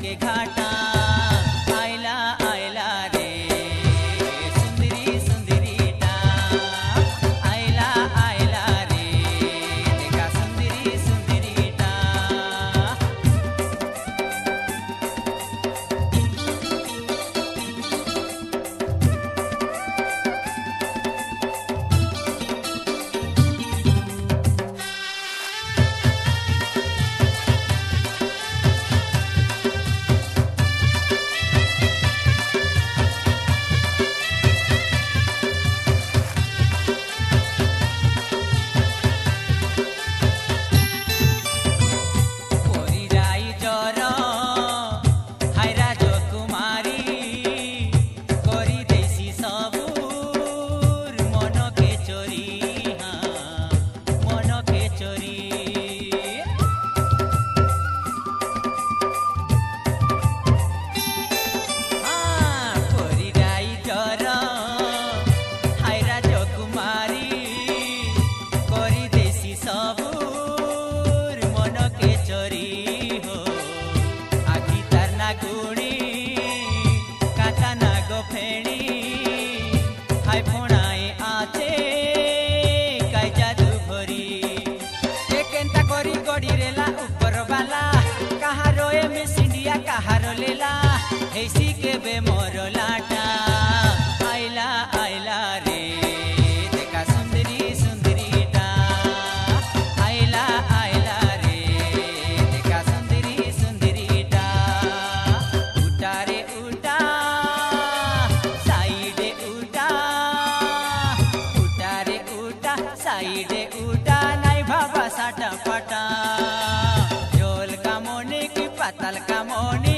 के घाटा आइला आइला रे सुंदरी सुंदरीटा आइला आइला रे देखा सुंदरी सुंदरीटा हेसी के बे मोर लाटा आइला आइला रे देखा सुंदरी सुंदरीटा आइला आइला रे देखा सुंदरी सुंदरीटा उठा रे उठा साइडे उठा उठा रे उठा साइडे उठा नहीं बाबा साटा पाटा झोल का मोने की पातल का मोने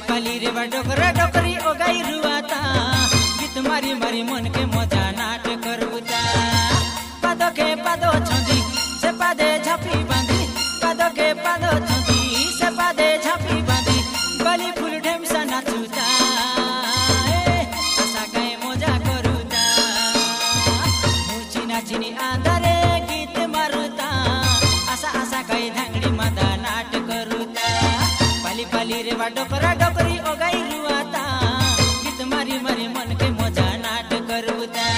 पाली रे बा डोकरा डोकरी ओ गाई रुआता गीत मारी मारी मन के मजा नाट करूता पादो के पादो छंदी से पादे झापी बांधी पादो के पादो छंदी से पादे झापी बांधी बाली फूल ढेमसा नाचुता आशा गाए मजा करूता मुची नाचिनी आंधारे गीत मारुता आशा आशा गाए धांगड़ी मादा नाट करूता पाली पाली रे बा डोकरा डोकरी ओ गाई रुआता गीत मारी मारी मन के मजा नाट करूता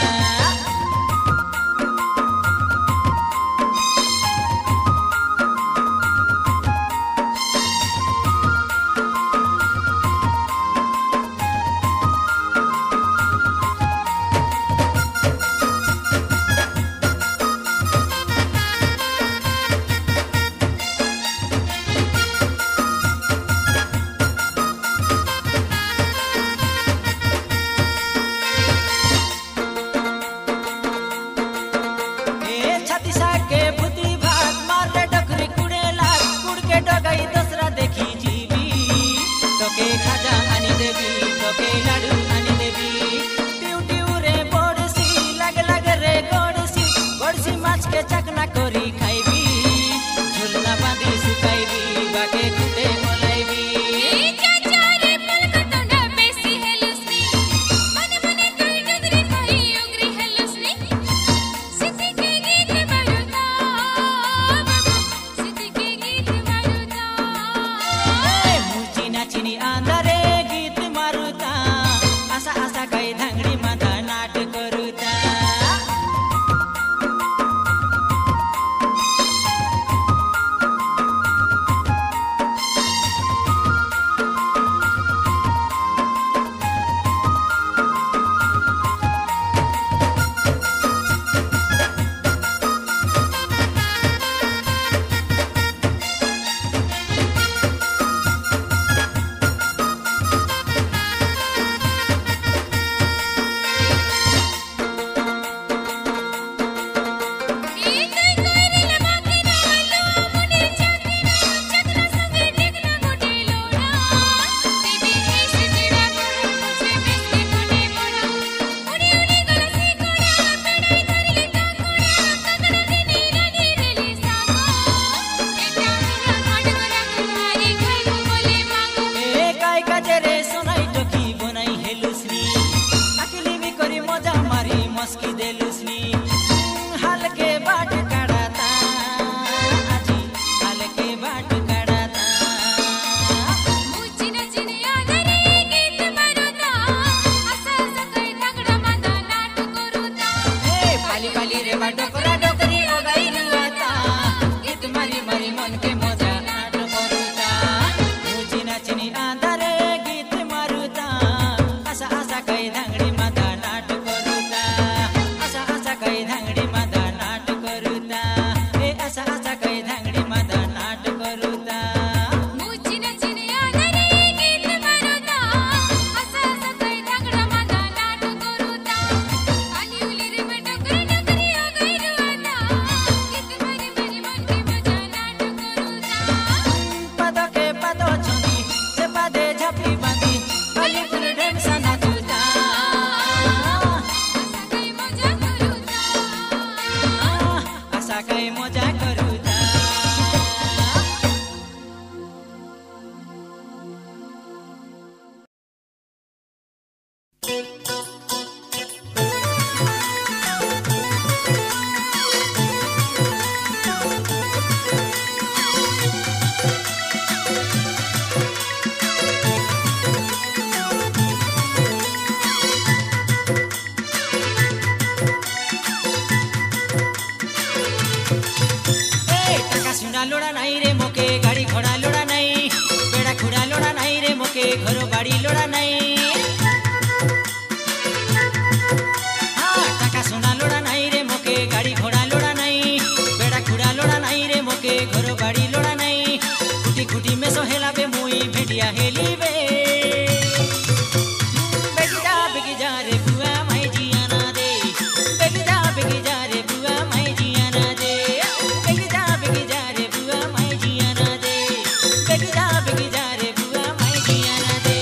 चकना करी खाइबी झुलना लोड़ा नहीं रे मोके गाड़ी घोड़ा लोड़ा नहीं बेड़ा खुड़ा लोड़ा नहीं रे मोके घर बाड़ी लोड़ा नहीं हाँ टाका सोना लोड़ा नहीं रे मोके गाड़ी घोड़ा लोड़ा नहीं बेड़ा खुड़ा लोड़ा नहीं रे मोके घर बाड़ी लोड़ा नहीं खुटी खुटी में सो हेला बे मुई भेटिया हेली बे बेगी जा रे बुआ माई जियाना दे बेगी जा रे बुआ माई जियाना दे बेगी जा रे बुआ माई जियाना दे बेगी जा रे बुआ माई जियाना दे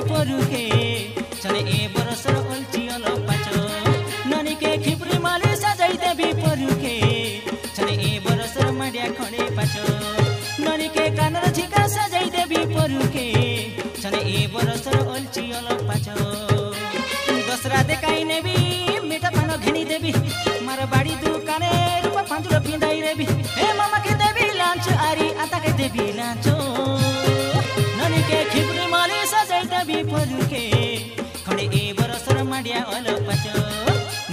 परुखे चले ए बरसर ओल्ची अलो पाचो ननी के खिप्री माले सजाई देबी परुखे चले ए बरसर माडिया खडे पाचो ननी ननिके कानर झिका सजाई देवी परुके छने ए बरसर ओल्ची अलो पाचो दसरा देखाई नेबी मिठा पानो घेनी देवी मार बाड़ी दुकाने रूपा फांजुलो पिंदाई रेबी ए मामा के देवी लांच आरी आता के देवी लांचो ननिके खिपरी माली सजाई देवी परुके खणे ए बरसर माडिया अलो पाचो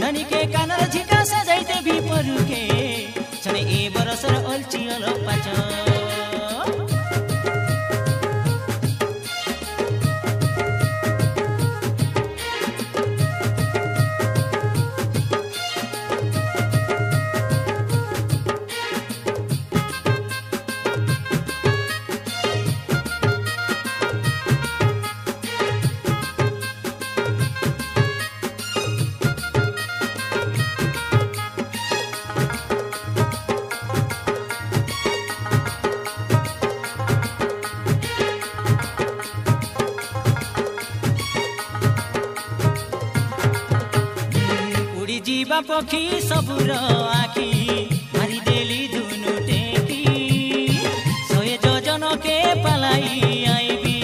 ननिके कानर झिका सजाई देवी परुके छने ए बरसर ओल्ची अलो पाचो जीवा पक्षी सबुर आखी मारी देली दुनु टेकी सोए जोजन के पलाई आईबी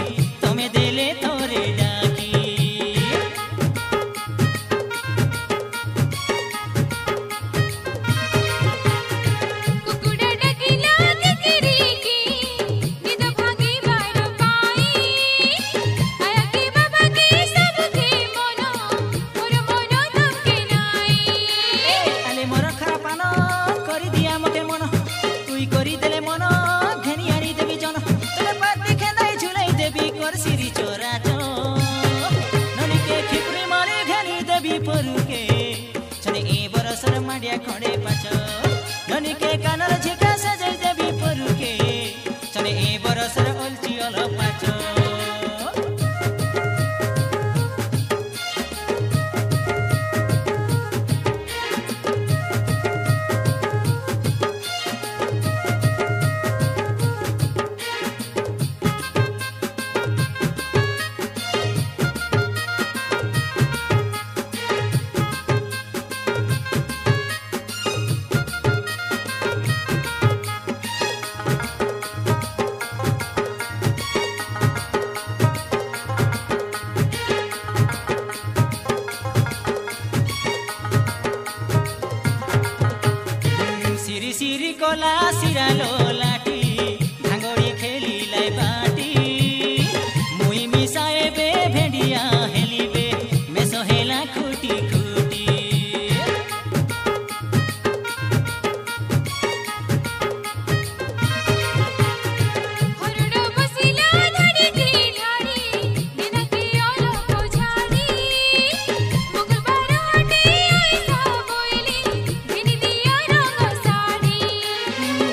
तमे देले तोरे डाकी कुकुड़ा डकिला दिकरी की निद भागी बारो पाई आया के बाबा के सब के मनो मोर मनो तके नाई आले मोर खरापान करी दिया मके मन तुई करी देले मन घेनी आनी देवी जन तोले पाटी खेदाई झुलाई देवी कर सिरी चोरा चो ननिके खिपरी मारी घेनी देवी परुके छने ए बरसर माडिया खडे पाचो ननिके कानर झिका सजाई देवी परुके छने ए बरसर ओल्ची अलो पाचो सिरी सिरी कोला सिरालो लाटी भांगड़ी खेली लाई बाटी मुई मिसाए बे भेड़िया हेली बे मेसो हेला खुटी खुटी हरडो बसिला धड़ी धी ढाड़ी दिन के ओलो को झाड़ी मंगलवार हटे ऐसा बोइली घेनी दिया रंग साड़ी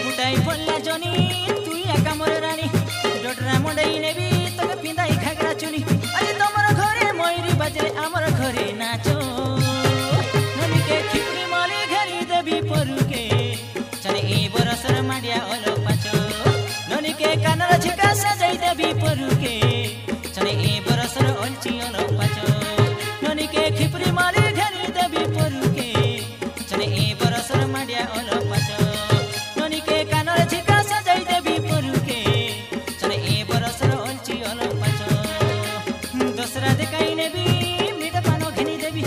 बुटाई पल्ला जनी तुई एका मोर रानी डोडरा मुंडई नेबी तके पिंदाई घागरा चुनी अरे तमर घरे मयूरी बाजरे आमर घरे नाचो ननिके खिपरी माली घरी देवी परुके छने ए बरसर माडिया अलो पाचो ननिके कानर झिका सजाई देवी परुके छने ए बरसर ओल्ची अलो पाचो ननिके खिपरी माली घरी देवी परुके छने ए बरसर माडिया अलो पाचो ननिके कानर झिका सजाई देवी परुके छने ए बरसर ओल्ची अलो पाचो दसरा देखाई नेबी मिठा पानो घेनी देवी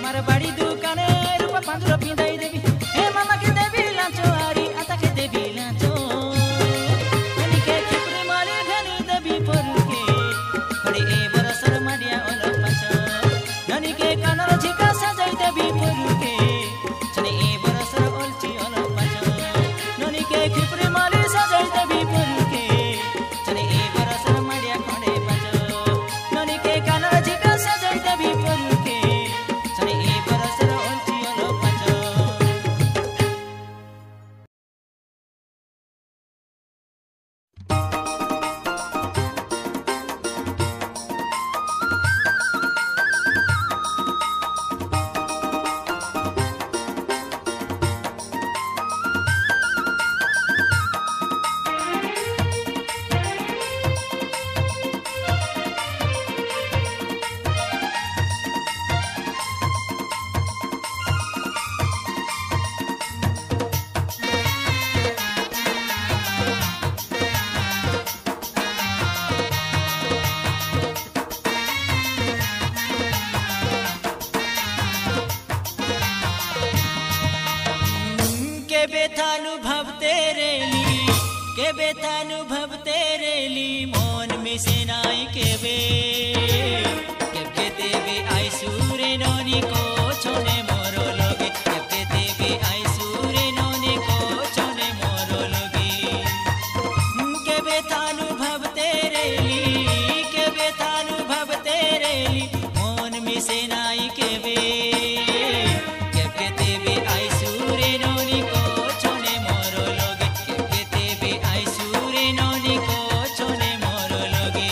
मार बाड़ी दुकाने रूपा फांजुलो पिंदाई देवी हे मामा के देवी लांचो आरी आता के देवी लांचो ननिके खिपरी माली घेनी देवी परुके केबे केबे तेबे आइसुरे ननी को छोने मोरो लोगे केबे तेबे आइसुरे ननी को छोने मोरो लोगे केबे तानुभव तेरे ली केबे तानुभव तेरे ली मन मिसे नाई केबे केबे तेबे आइसुरे ननी को छोने मोरो लोगे केबे तेबे आइसुरे ननी को छोने मोरो लोगे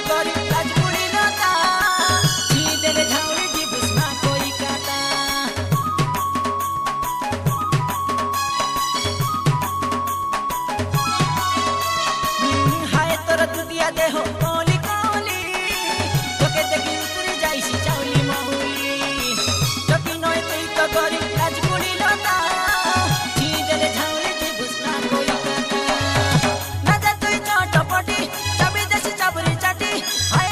गरी राजपुरी लता छिदेले झाउरी जी बुस्मा कोही काता हाय तोर दुदिया देहो कोली कोली তোকে দেখি উতরে যাইছি চাউলি মহুলি যদি নয় তুই তো গরি রাজপুরি লতা ছিদেলে ঝাউলি তুই বুঝনা কই কাটা না যা তুই চটপটি চাবি দেশি চাবরি চাটি হায়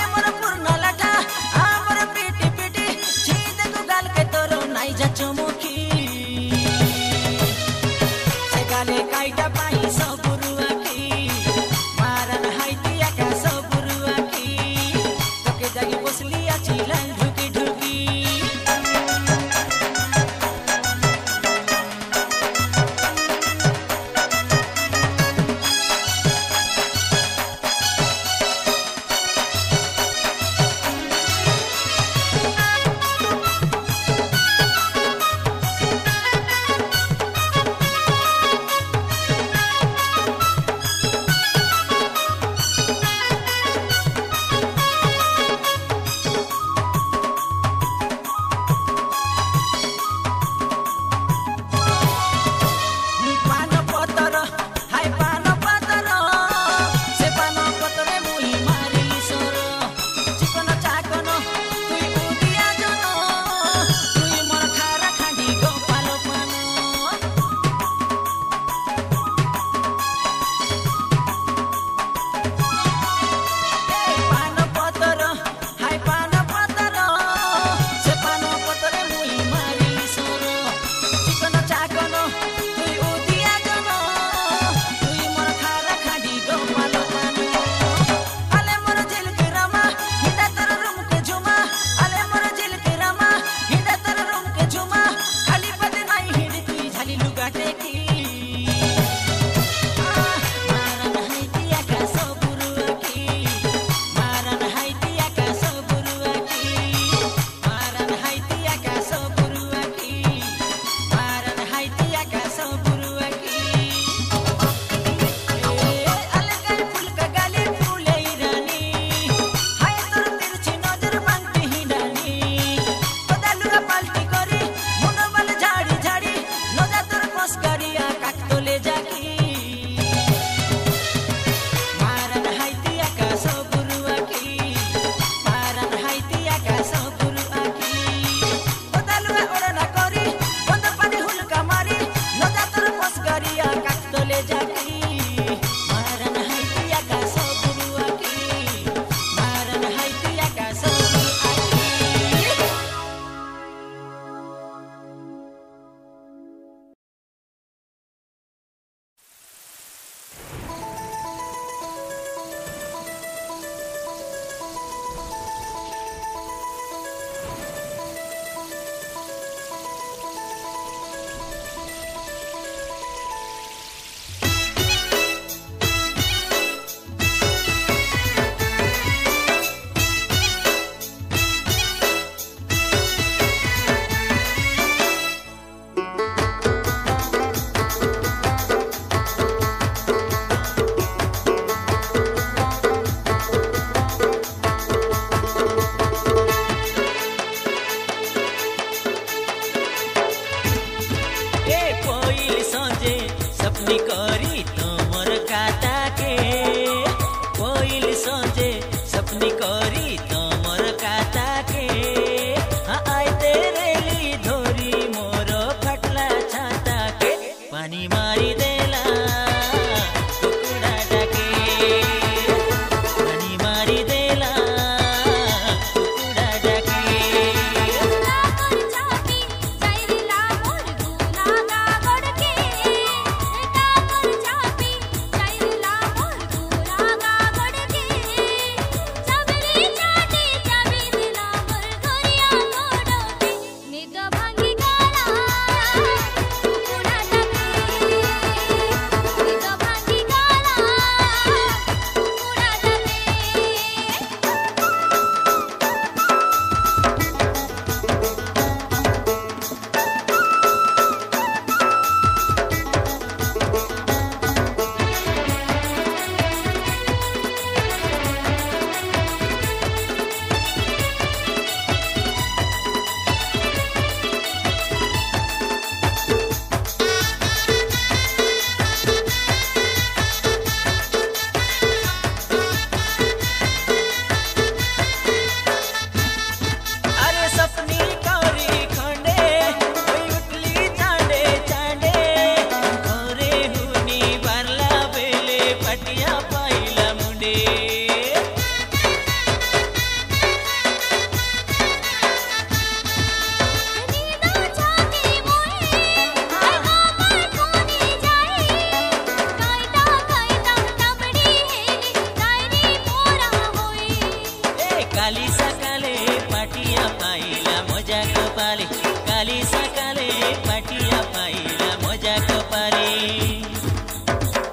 काली सकाले पाटिया पाइला मजा कपाले काली सकाले पाटिया पाइला मजा कपाले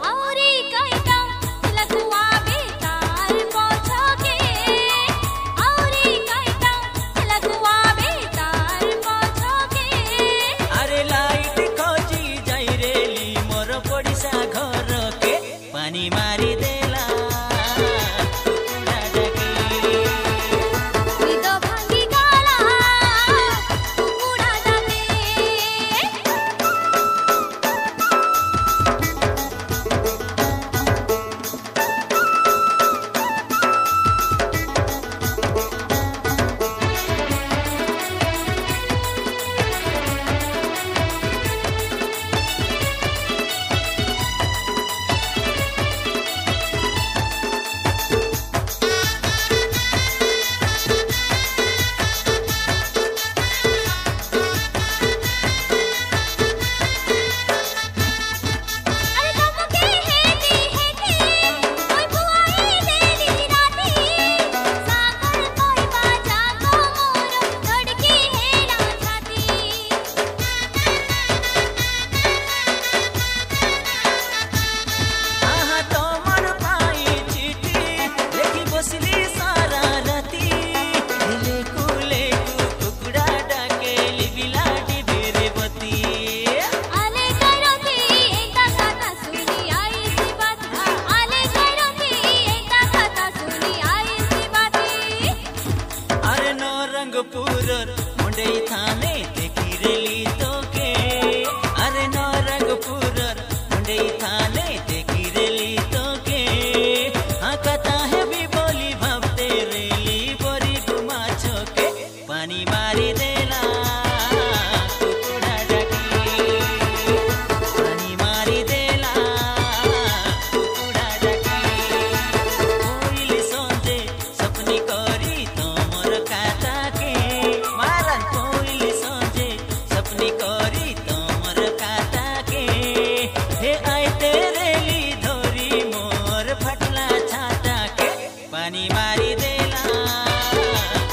औरी कहता लखुआ बेतार पहुंचोगे औरी कहता लखुआ बेतार पहुंचोगे अरे लाइट खोजी जाई रेली मोर पड़िसा घर के पानी मारी देला कुकुड़ा डाकी निद भांगी गला कुकुड़ा डाके अरे तुमके हेती कोई बुआई देली राती सागर कोई बाजा को मोर धड़की हेला छाती आहा तोमर पाई चिठी लेखी बसली सारा राती कुले कुकुड़ा डाके लिबिला डिबेरे बती आले करोती एका कथा सुनी आई सी बात आले करोती एका कथा सुनी आई सी बात अरे नो रंगपुर मुंडे थाने देखी रेली तोके अरे नो रंगपुर मुंडे थाने देखी रेली तोके हाँ कथा है भी बोली भावते रेली बोरी घुमा छोके पानी मारी देला कुकुड़ा डाकी पानी मारी देला कुकुड़ा डाकी कोइली सोंदे सपनी करी तोमर काटा के मारन कोइली सोंदे सपनी करी तोमर काटा के हे आय तेरे ली धोरी मोर फटला छाता के पानी मारी देला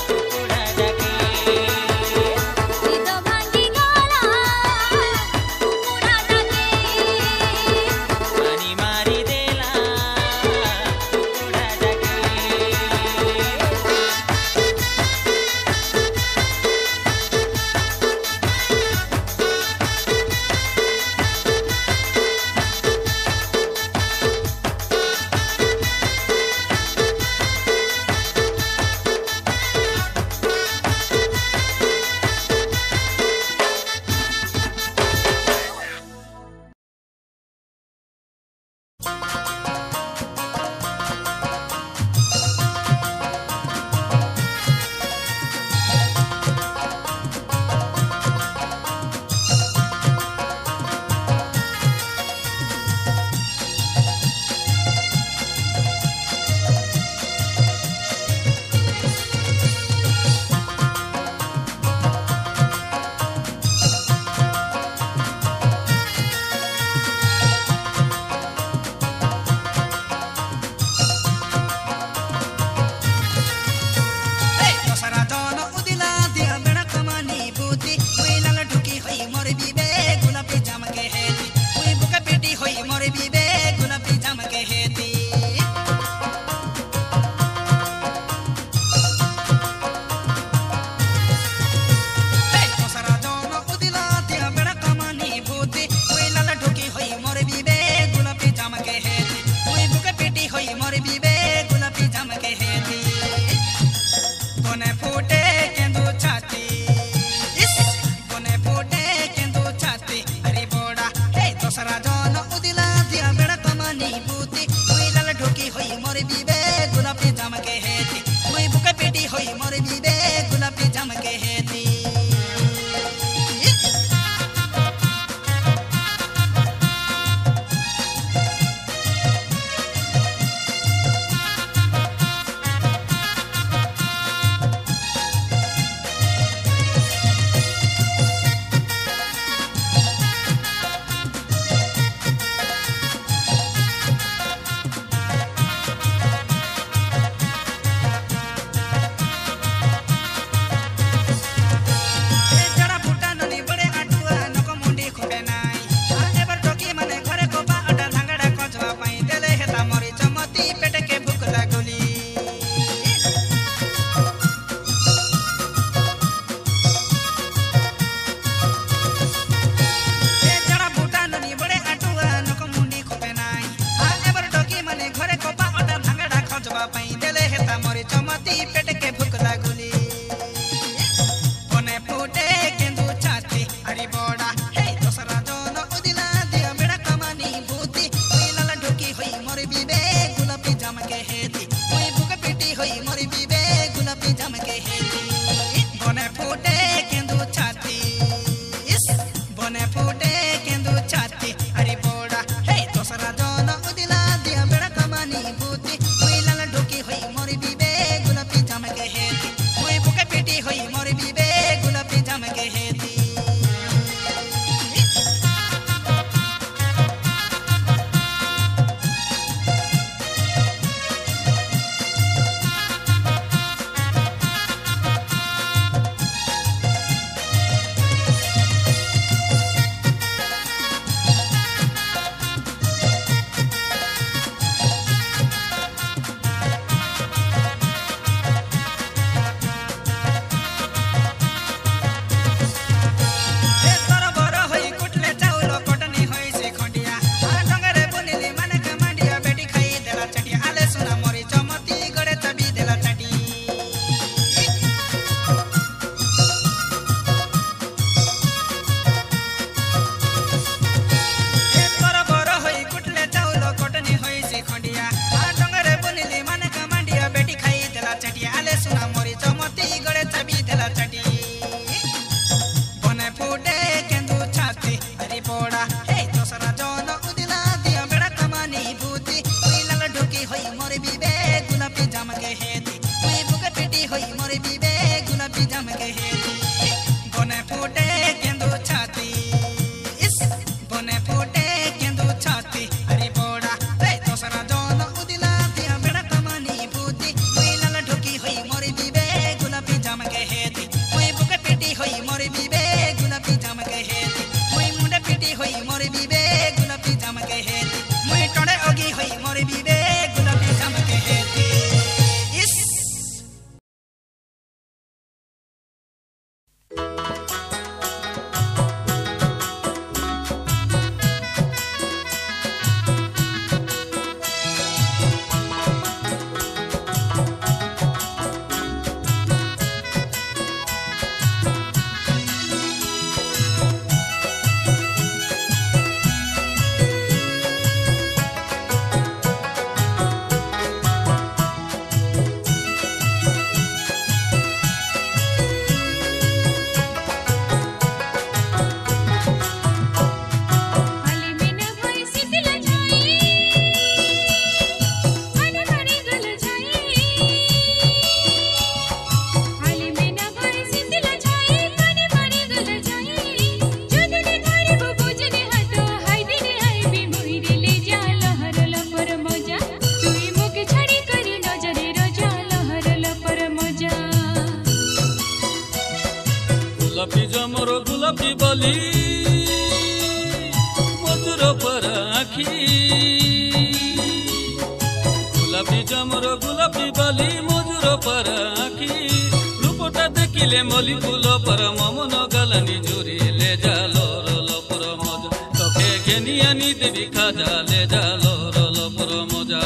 कुकुड़ा डाकी निद भांगी गला कुकुड़ा डाके पानी मारी देला कुकुड़ा डाकी दसरा जन उदिला दिया बेड़ा कमानी बूती मुई लाल ढुकी होई मोर बीबे गुलाबी जाम के हेती मुई बुका पेटी होई मोर बीबे गुलाबी जाम के हेती दसरा जन उदिला दिया बेड़ा कमानी बूती मुई लाल ढुकी होई मोर बीबे गुलाबी जाम के हेती मुई बुका पेटी होई मोर बीबे गुलाबी जाम के हेती कोने फूटे केंदू छाती इस कोने फूटे केंदू छाती अरे बोड़ा हे दसरा जन उदिला दिया बेड़ा कमानी बूती मुई लाल ढोकी होई मोर बीबे गुलाबी जाम के हेती मुई बुका पेटी होई मोर बीबे गुलाबी जाम के हेती मोर बीबे गुलाबी जाम के हेती बने फूटे केंदू छाती इस बने फूटे केंदू छाती अरे बोड़ा हे दोसरा जन उदिला दिया बेड़ा कमानी भूती मुई लाल ढोकी होई मोर बीबे गुलाबी जाम के हेती मुई बुके पेटी होई मोर बीबे गुलाबी जाम के हेती गुलाबी बली मधुर पर आखी गुलाबी जमर गुलाबी बली मधुर पर आखी रूपटा देखिले मली फूल पर ममन गलनी जोरी ले जालो रोलपुर मजा तोके घेनी आनी देवी खाजा ले जालो रोलपुर मजा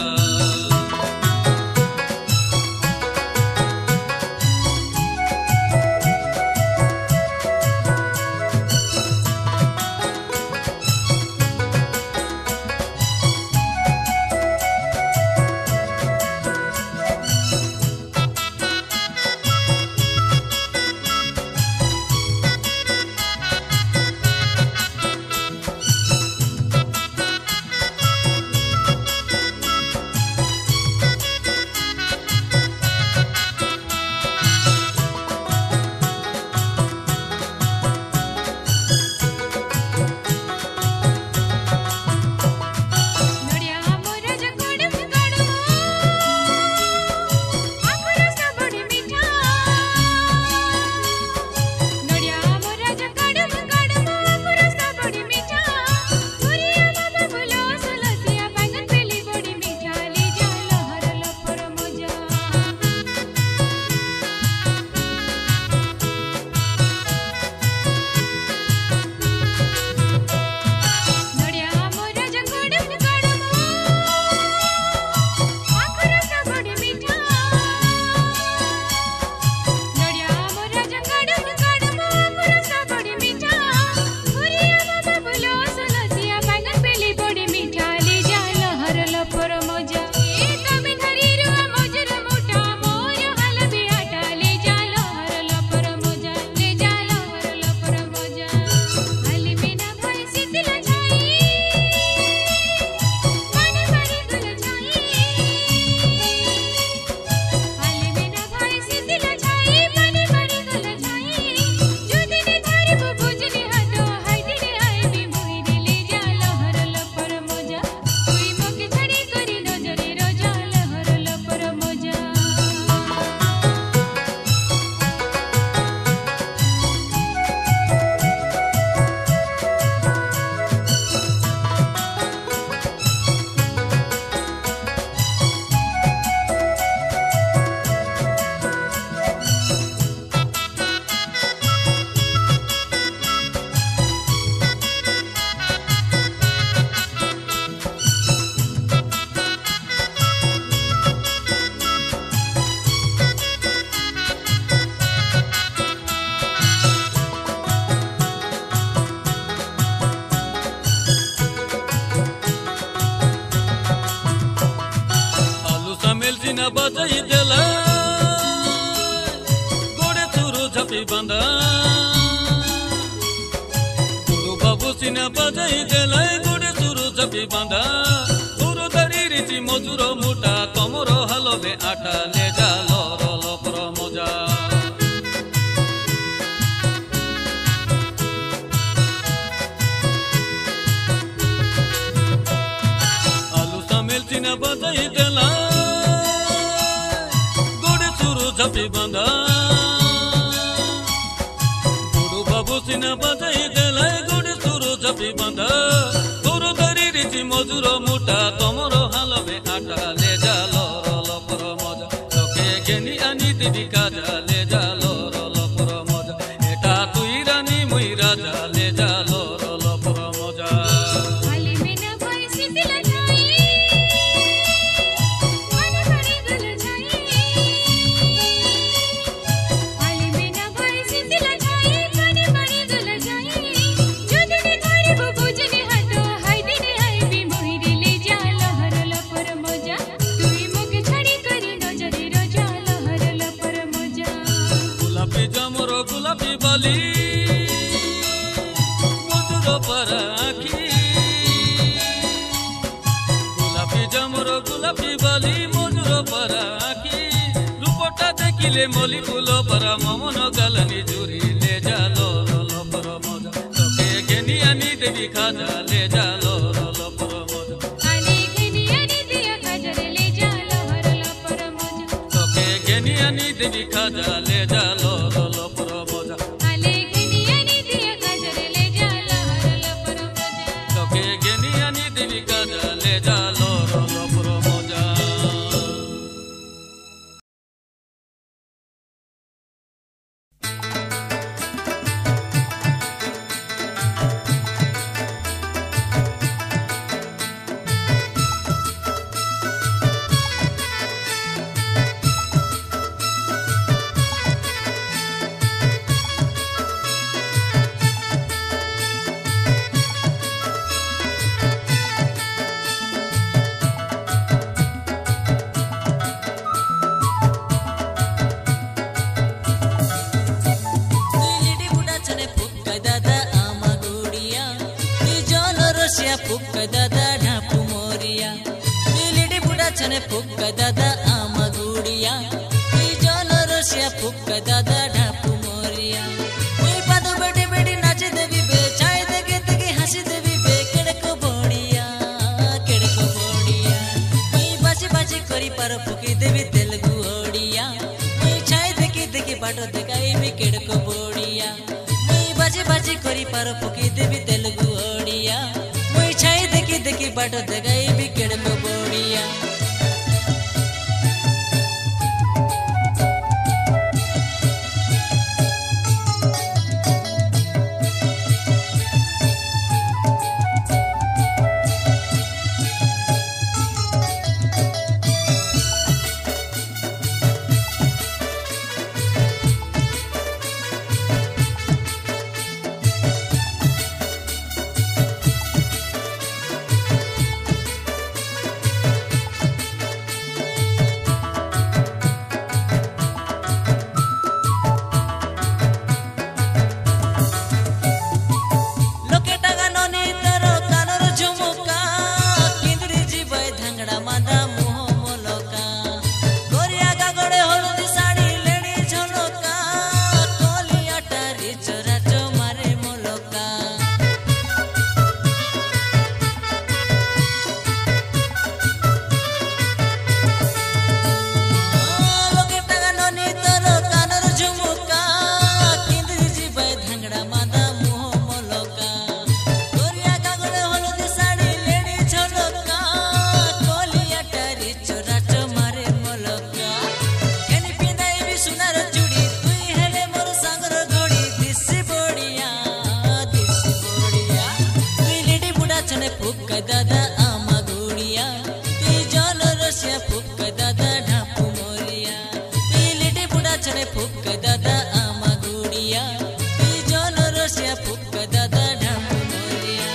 ঝাপি বাঁধা গুরু বাবু সিনা বাজাই দেলাই গুড়ে সুরু ঝাপি বাঁধা গুরু দাঁড়ি রিচি মজুর মুটা কমর হালবে আটা লেজা লর লপর মজা আলু সামেল চিনা বাজাই দেলা গুড়ে সুরু ঝাপি বাঁধা গুরু বাবু সিনা বাজাই দেলাই গুড়ে সুরু ঝাপি বাঁধা গুরু দাঁড়ি রিচি মজুর মুটা কমর হালবে আটা লেজা লর লপর মজা তোকে গেনি আনি দিবি কাজা লেজা লর লপর মজা এটা তুই রানী মুই রাজা লেজা লর লপর মজা আলি মেনা ভাই সিদিলা যাই আনে বাড়ি গল যাই আলি মেনা ভাই সিদিলা যাই আনে বাড়ি গল যাই যদি নে ধরিব বুঝনি হাটো হাই দিনে আইবি মহিরে লে যা লহর লপর মজা তুই মুখ ছাড়ি করি নজরে রোজা লহর লপর মজা গোলাপি জামর গোলাপি বালি মধুর পরাখি গোলাপি জামর গোলাপি বালি মধুর পরাখি রূপটা দেখিলে মলি ফুল পরা মমন গালনি জুড়িলে জালো লপর মজা তোকে গেনি আনি দেবি খাজা লে জালো লপর মজা আলি গেনি আনি দিয়া কাজরে লে যা লহর লপর মজা তোকে গেনি আনি দেবি খাজা লে জালো লপর মজা আলি গেনি আনি দিয়া কাজরে লে যা লহর লপর মজা তোকে গেনি আনি দেবি খাজা লে জালো লপর মজা লিডি বুড়া চনে ফুক্কা দাদা আমা গুড়িয়া তুই জন রসিয়া ফুক্কা দাদা ঢাপু মরিয়া লিডি বুড়া চনে ফুক্কা দাদা আমা গুড়িয়া তুই জন রসিয়া ফুক্কা দাদা ঢাপু মরিয়া তুই পাদ বেটি বেটি নাচে দেবি বে চাই দেখে দেখে হাসি দেবি বে কেড়কো বড়িয়া তুই বাসি বাসি করি পার ফুকি দেবি তেলগু ওড়িয়া তুই ছাই দেখি দেখি বাটো দেখাইবি কেড়কো বড়িয়া মুই বাজি বাজি করি পার ফুকি দেবি তেলগু ওড়িয়া মুই ছাই দেখি দেখি বাটো দেখাইবি কেড়কো বড়িয়া লোকে টাকা ননি তোর কানর ঝুমুকা কিন্দ্রি জিবাই ধাঙ্গড়া মাদা মুহ মলকা গরিয়া গাগড়ে হলদি শাড়ি লেড়ি ঝলকা কলিয়াটা রিচরা চমারে মলকা লোকে টাকা ননি তোর কানর ঝুমুকা কিন্দ্রি জিবাই ধাঙ্গড়া মাদা মুহ মলকা গরিয়া গাগড়ে হলদি শাড়ি লেড়ি ঝলকা কলিয়াটা রিচরা চমারে মলকা কেনি পিঁধাইবি সোনার চুড়ি তুই হেলে মোর সাগর ঘড়ি দিশি বড়িয়া তুই লিডি বুড়া চনে ফুক্কা দাদা আমা গুড়িয়া তুই জন রসিয়া ফুক্কা দাদা ঢাপু মরিয়া তুই লিডি বুড়া চনে ফুক্কা দাদা আমা গুড়িয়া তুই জন রসিয়া ফুক্কা দাদা ঢাপু মরিয়া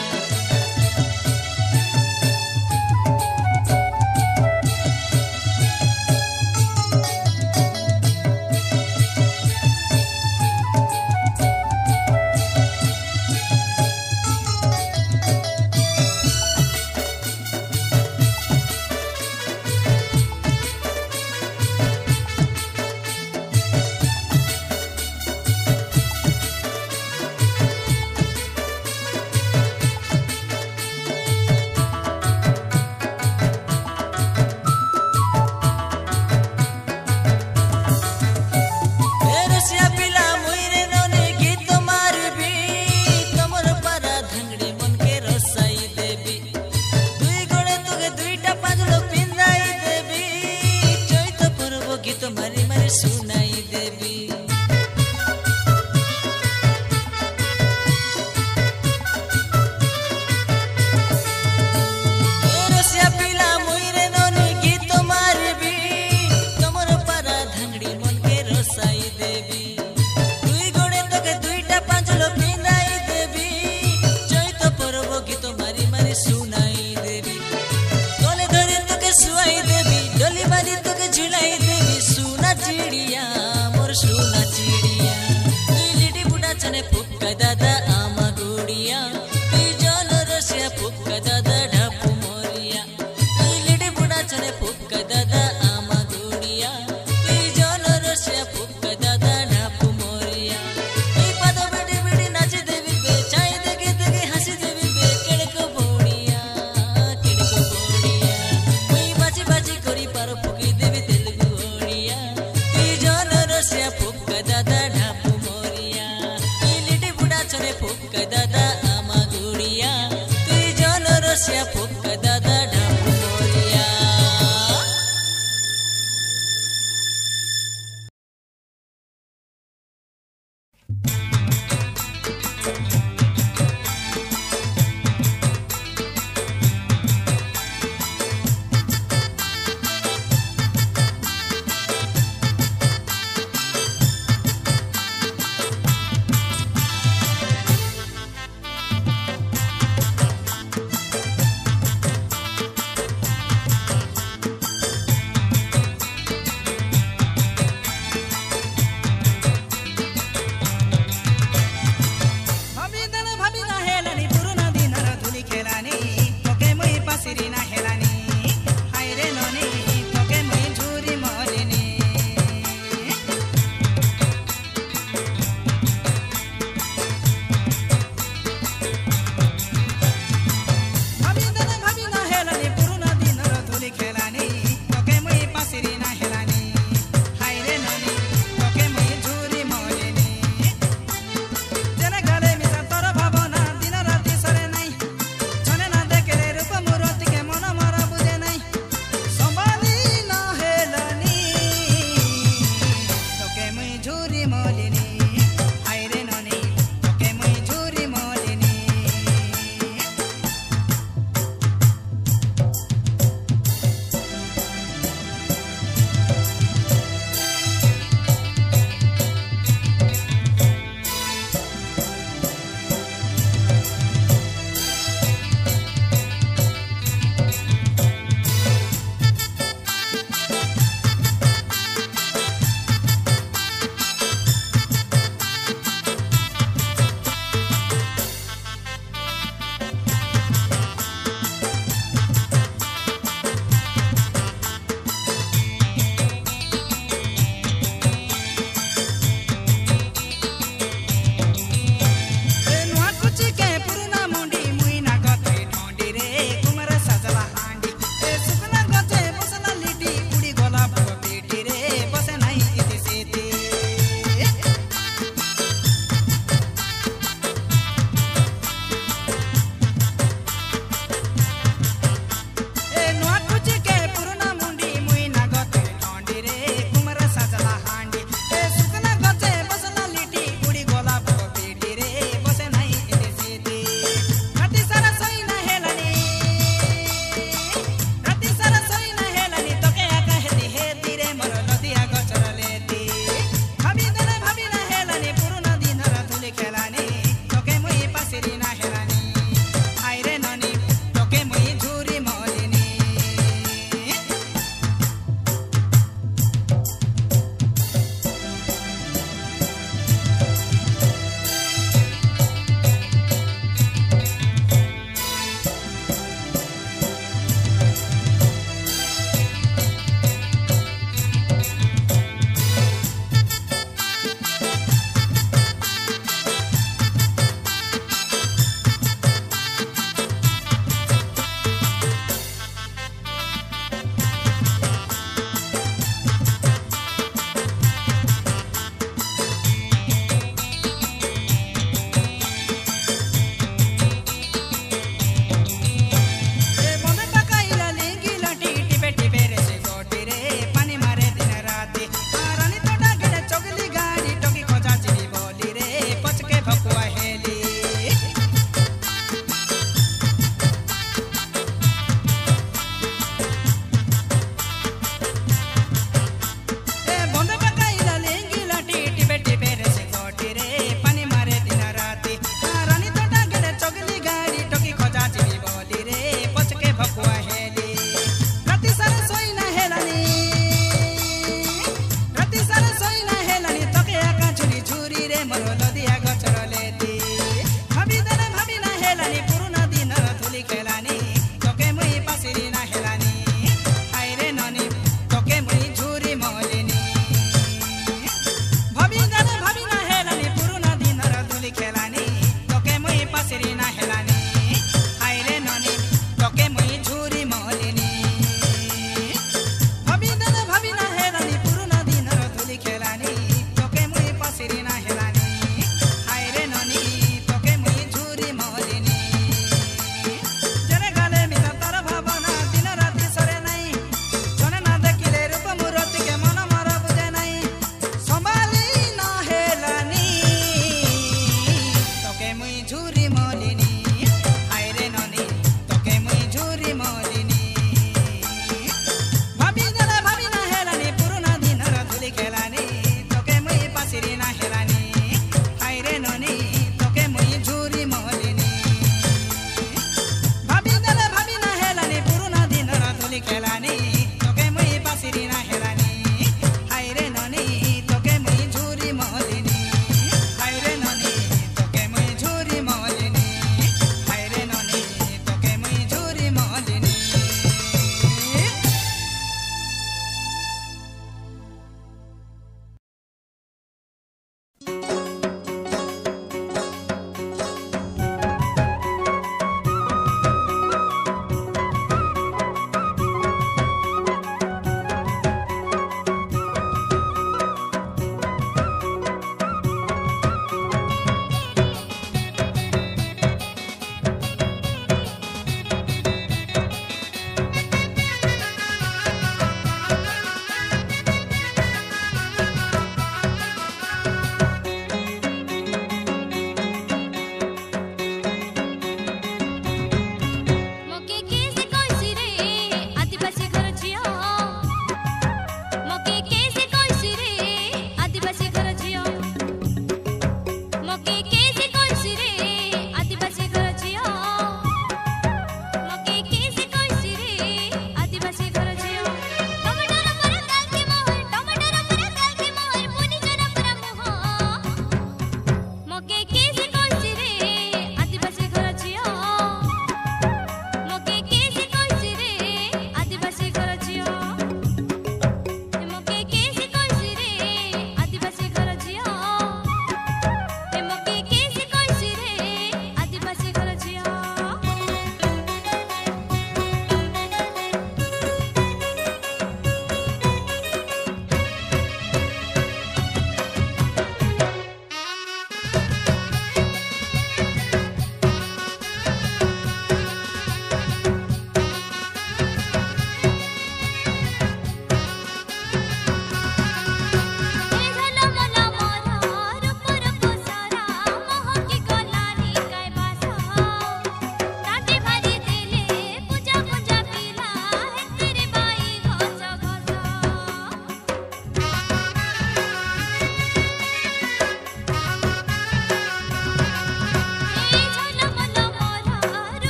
सुनाई देवी रसिया पिला मुइरे ननी गीत मारबी तमर पारा धांगड़ी मन के रसाई देवी दुई गोड़े तके दुईटा पांचलो पिंदाई देवी चैत पर्व गीत मारी मारी सुनाई देवी गले धरे तके सुआई देवी डोली बांधी तके झुलाई देवी सुना चिड़िया मोर सुना चिड़िया तुई लिडी बुढ़ा चने फुक्का दादा आमा गुड़िया तुई जल रसिया फुक्का दादा ढापू मोरिया तुई लिडी बुढ़ा चने फुक्का दादा आमा गुड़िया तुई जल रसिया फुक्का दादा ढापू मोरिया तुई पाद बेटी बेटी नाची देवी बे चाय देखे देखे हंसी देवी बे केड़को बोड़िया मुई बाची बाची करी पार फुकी देवी तेलुगु ओड़िया तुई जल रसिया फुक्का दादा ढापू मोरिया तुई लिडी बुढ़ा चने फुक्का दादा आमा गुड़िया तुई जल रसिया फुक्का दादा ढापू मोरिया भाभी ना हेलानी पुरुना दिनर धुली खेलानी तोके मुई पासिरी ना हेलानी हाय रे ननी तोके मुई झुरी मलिनी भाभी ना हेलानी पुरुना दिनर धुली खेलानी तोके मुई पासिरी ना हेलानी हाय रे ननी तोके मुई झुरी मलिनी जने गले मिसा तोर भावना दिन राति सरे नाही छने ना देखे रूप मूर्ति के मन मरा बुझे नाही संभाली ना हेलनी तोके मुई झुरी मलिनी हाय रे ननी तोके मुई झुरी मलिनी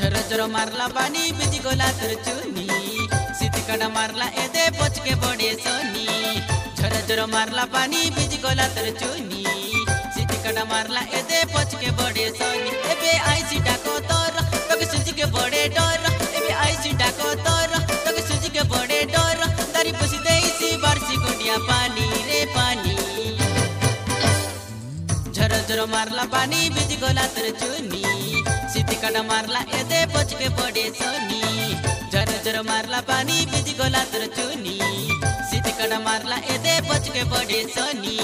झर झर मारला पानी बिजी गोला तर चुनी सीधी कड़ा मारला एदे पच के बड़े सोनी झर झर मारला पानी बिजी गोला तर चुनी सीधी कड़ा मारला एदे पच के बड़े सोनी एबे आईसी डाको तोर तक सुजी के बड़े डर एबे आईसी डाको तोर तक सुजी के बड़े डर दारी पुसी देसी बारसी गुंडिया पानी रे पानी झर झर मारला पानी बिजी गोला तर चुनी सीधी कड़ा मारला एदे पच के बड़े सोनी झर झर मारला पानी बिजी गोला तर चुनी सीधी कड़ा मारला एदे पच के बड़े सोनी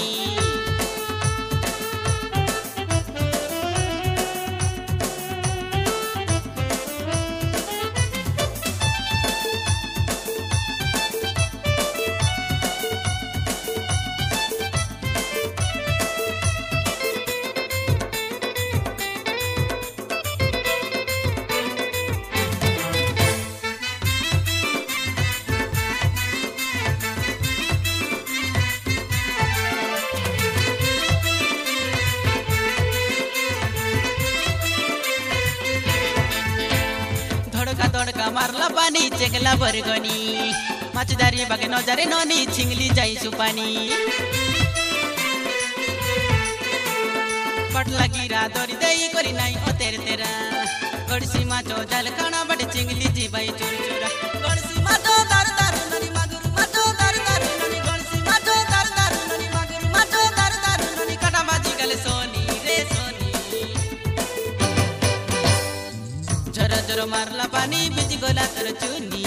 धड़का मारला पानी चेकला बरगनी माछदारी बागे नजारे ननी छिंगली जाई सुपानी पटला गिरा दरी देई करी नाई अतेर तेरा गड़सी माछो जाल खाना बड़े चिंगली जी बाई चोर चोरा गड़सी माछो दार दार ननी मागुर माछो दार दार ननी गड़सी माछो दार दार ननी मागुर माछो दार दार ननी काटा बाजी गले सोनी रे सोनी झर झर मारला पानी बिजी गोला तर चुनी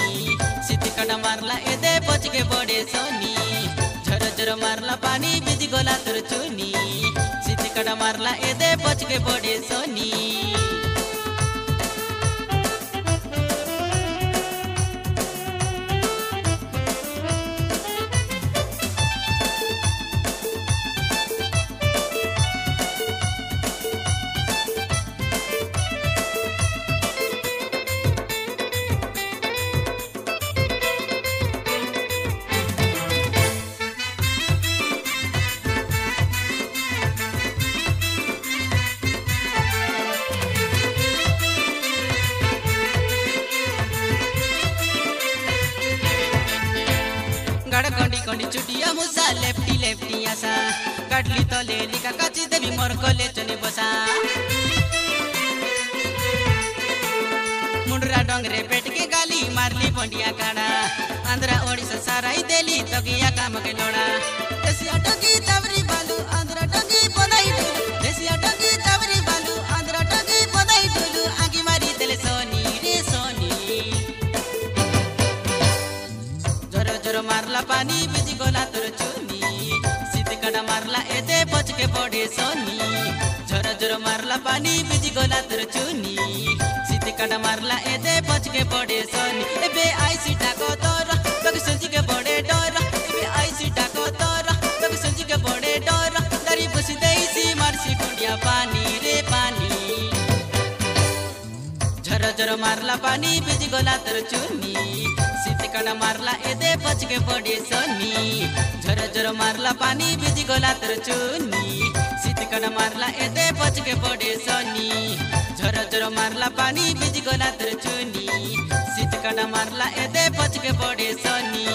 सीधी कड़ा मारला एदे पच के बड़े सोनी झर झर मारला पानी बिजी गोला तर चुनी सीधी कड़ा मारला एदे पच के बड़े सोनी गाड़ कंडी कंडी चुटिया मुसा लेफ्टी लेफ्टी आसा काटली तो ले लिका काची देवी मोर कोले चने बसा मुंडरा डोंगरे पेट के गाली मारली पंडिया काड़ा आंध्रा ओडिशा साराई देली तगिया काम के लोड़ा देसिया टगी तवरी बालू आंध्रा टगी पदाई डुलू देसिया टगी तवरी बालू आंध्रा टगी पदाई डुलू आगी मारी देले सोनी रे सोनी झर झर मारला पानी बिजी गोला तर चुनी सीधी कड़ा मारला एदे पच के बड़े सोनी झर झर मारला पानी बिजी गोला तर चुनी सीधी कड़ा मारला एदे पच के बड़े सोनी एबे आईसी टाको तोर तक सुजी के बड़े डर एबे आईसी टाको तोर तक सुजी के बड़े डर दारी पुसी देसी मारसी गुंडिया पानी रे पानी झर झर मारला पानी बिजी गोला तर चुनी सीधी कड़ा मारला एदे पच के बड़े सोनी झर झर मारला पानी बिजी गोला तर चुनी सीधी कड़ा मारला एदे पच के बड़े सोनी झर झर मारला पानी बिजी गोला तर चुनी सीधी कड़ा मारला एदे पच के बड़े सोनी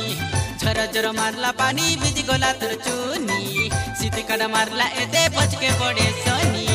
झर झर मारला पानी बिजी गोला तर चुनी सीधी कड़ा मारला एदे पच के बड़े सोनी